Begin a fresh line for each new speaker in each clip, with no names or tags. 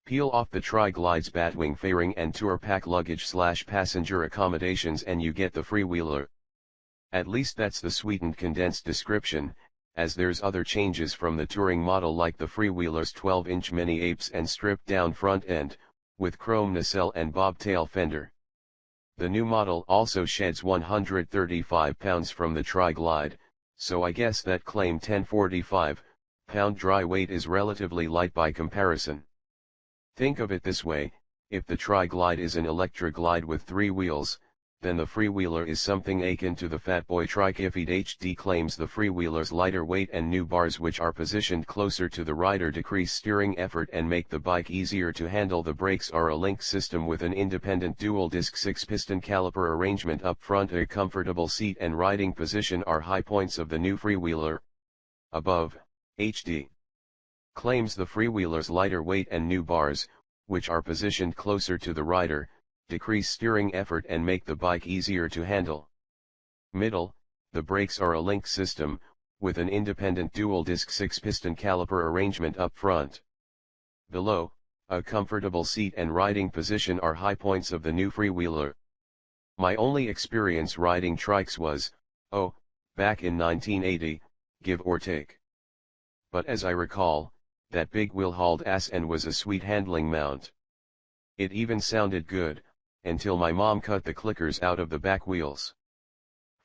Peel off the Tri-Glide's Batwing fairing and tour pack luggage/passenger accommodations and you get the Freewheeler. At least that's the sweetened condensed description, as there's other changes from the touring model like the Freewheeler's 12-inch mini apse and stripped down front end, with chrome nacelle and bobtail fender. The new model also sheds 135 pounds from the Tri-Glide, so I guess that claim 1045 pound dry weight is relatively light by comparison. Think of it this way, if the Tri-Glide is an Electra-Glide with 3 wheels, then the Freewheeler is something akin to the Fatboy trike. If HD claims the Freewheeler's lighter weight and new bars which are positioned closer to the rider decrease steering effort and make the bike easier to handle. The brakes are a link system with an independent dual-disc 6-piston caliper arrangement up front. A comfortable seat and riding position are high points of the new Freewheeler. Above, HD claims the Freewheeler's lighter weight and new bars, which are positioned closer to the rider, decrease steering effort and make the bike easier to handle. Middle, the brakes are a link system, with an independent dual-disc 6-piston caliper arrangement up front. Below, a comfortable seat and riding position are high points of the new Freewheeler. My only experience riding trikes was, back in 1980, give or take. But as I recall, that big wheel hauled ass and was a sweet handling mount. It even sounded good, until my mom cut the clickers out of the back wheels.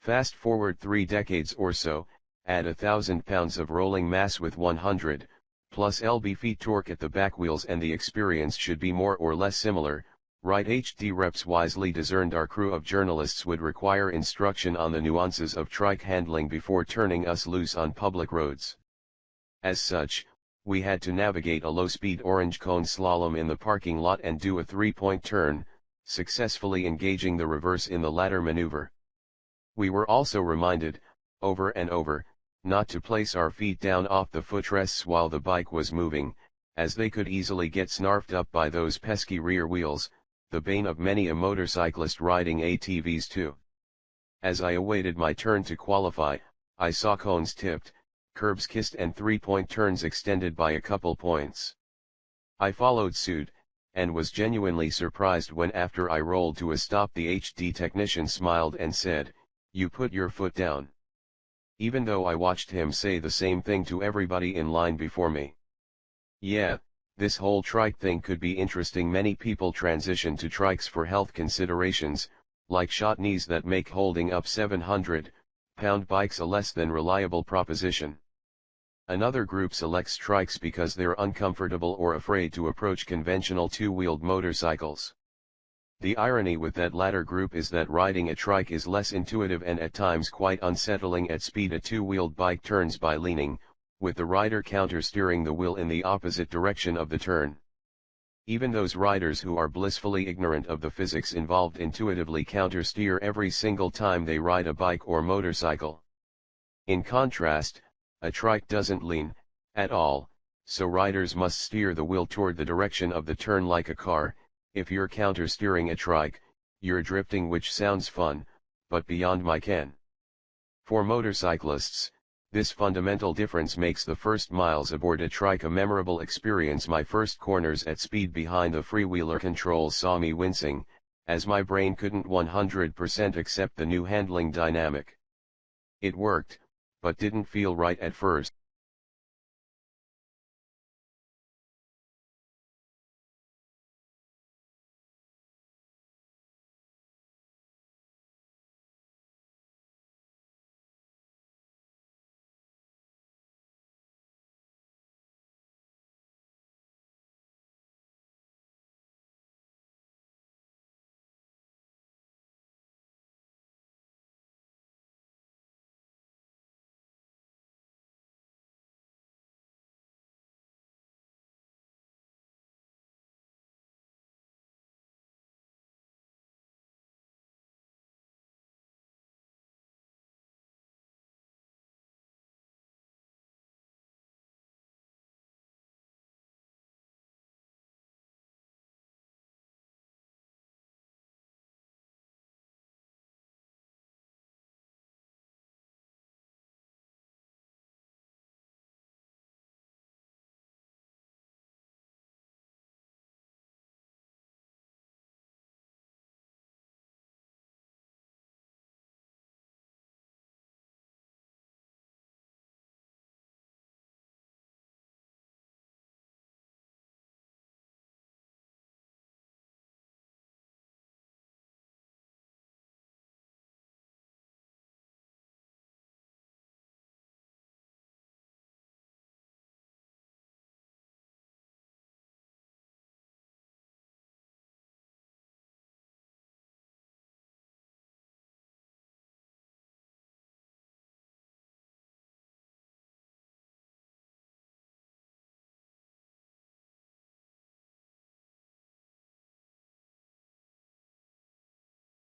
Fast forward 3 decades or so, add 1,000 pounds of rolling mass with 100 plus lb-ft torque at the back wheels and the experience should be more or less similar. Right? HD reps wisely discerned our crew of journalists would require instruction on the nuances of trike handling before turning us loose on public roads. As such, we had to navigate a low-speed orange cone slalom in the parking lot and do a 3-point turn, successfully engaging the reverse in the ladder maneuver. We were also reminded, over and over, not to place our feet down off the footrests while the bike was moving, as they could easily get snarfed up by those pesky rear wheels, the bane of many a motorcyclist riding ATVs too. As I awaited my turn to qualify, I saw cones tipped, curbs kissed and 3-point turns extended by a couple points. I followed suit, and was genuinely surprised when after I rolled to a stop the HD technician smiled and said, "You put your foot down." Even though I watched him say the same thing to everybody in line before me. Yeah, this whole trike thing could be interesting. Many people transition to trikes for health considerations, like shot knees that make holding up 700-pound bikes a less than reliable proposition. Another group selects trikes because they're uncomfortable or afraid to approach conventional 2-wheeled motorcycles. The irony with that latter group is that riding a trike is less intuitive and at times quite unsettling at speed. A 2-wheeled bike turns by leaning, with the rider counter-steering the wheel in the opposite direction of the turn. Even those riders who are blissfully ignorant of the physics involved intuitively counter-steer every single time they ride a bike or motorcycle. In contrast, a trike doesn't lean, at all, so riders must steer the wheel toward the direction of the turn like a car. If you're counter-steering a trike, you're drifting, which sounds fun, but beyond my ken. For motorcyclists, this fundamental difference makes the first miles aboard a trike a memorable experience. My first corners at speed behind the Freewheeler controls saw me wincing, as my brain couldn't 100% accept the new handling dynamic. It worked, but didn't feel right at first.